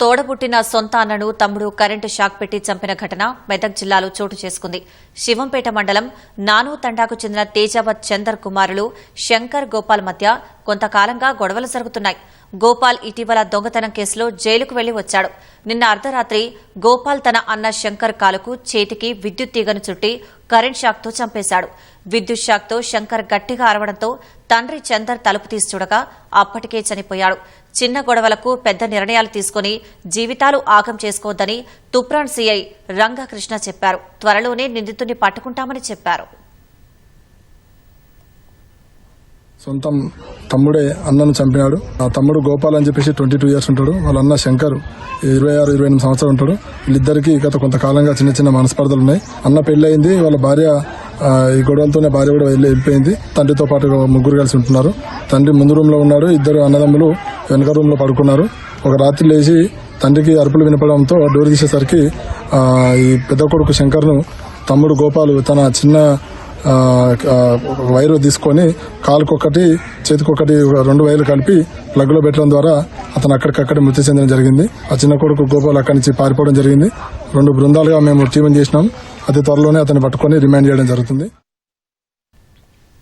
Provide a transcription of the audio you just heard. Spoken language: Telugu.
తోడబుట్టిన సొంత అన్నను తమ్ముడు కరెంటు షాక్ పెట్టి చంపిన ఘటన మెదక్ జిల్లాలో చోటు చేసుకుంది. శివంపేట మండలం నాను తండాకు చెందిన తేజావత్ చందర్ కుమారులు శంకర్ గోపాల్ మధ్య కొంతకాలంగా గొడవలు జరుగుతున్నాయి. గోపాల్ ఇటీవల దొంగతనం కేసులో జైలుకు వెళ్లి వచ్చాడు. నిన్న అర్ధరాత్రి గోపాల్ తన అన్న శంకర్ కాలుకు చేతికి విద్యుత్ తీగను చుట్టి కరెంట్ షాక్తో చంపేశాడు. విద్యుత్ షాక్తో శంకర్ గట్టిగా అరవడంతో తండ్రి చందర్ తలుపు తీసి చూడగా అప్పటికే చనిపోయాడు. చిన్న గొడవలకు పెద్ద నిర్ణయాలు తీసుకుని జీవితాలు ఆగం చేసుకోవద్దని తుప్రాన్ సీఐ రంగకృష్ణ చెప్పారు. త్వరలోనే నిందితుడిని పట్టుకుంటామని చెప్పారు. సొంతం తమ్ముడే అన్నను చంపినాడు. ఆ తమ్ముడు గోపాల్ అని చెప్పేసి 22 years ఉంటాడు. వాళ్ళ అన్న శంకర్ 26-28 సంవత్సరాలు ఉంటాడు. వీళ్ళిద్దరికి గత కొంతకాలంగా చిన్న చిన్న మనస్పర్ధలు ఉన్నాయి. అన్న పెళ్లయింది. వాళ్ళ భార్య ఈ గొడవలతోనే భార్య కూడా వెళ్ళిపోయింది. తండ్రితో పాటు ముగ్గురు కలిసి ఉంటున్నారు. తండ్రి ముందు రూమ్ లో ఉన్నారు. ఇద్దరు అన్నదమ్ములు వెనక రూమ్ లో పడుకున్నారు. ఒక రాత్రి లేచి తండ్రికి అరుపులు వినపడంతో డోర్ తీసేసరికి ఈ పెద్ద కొడుకు శంకర్ ను తమ్ముడు గోపాల్ తన చిన్న వైరు తీసుకొని కాలుకొకటి చేతికొకటి 2 వైర్లు కలిపి ప్లగ్ లో పెట్టడం ద్వారా అతను అక్కడికక్కడే మృతి చెందడం జరిగింది. ఆ చిన్న కొడుకు గోపాల్ అక్కడి నుంచి పారిపోవడం జరిగింది. 2 బృందాలుగా మేము టీం చేసినాం. అతి త్వరలోనే అతన్ని పట్టుకొని రిమాండ్ చేయడం జరుగుతుంది.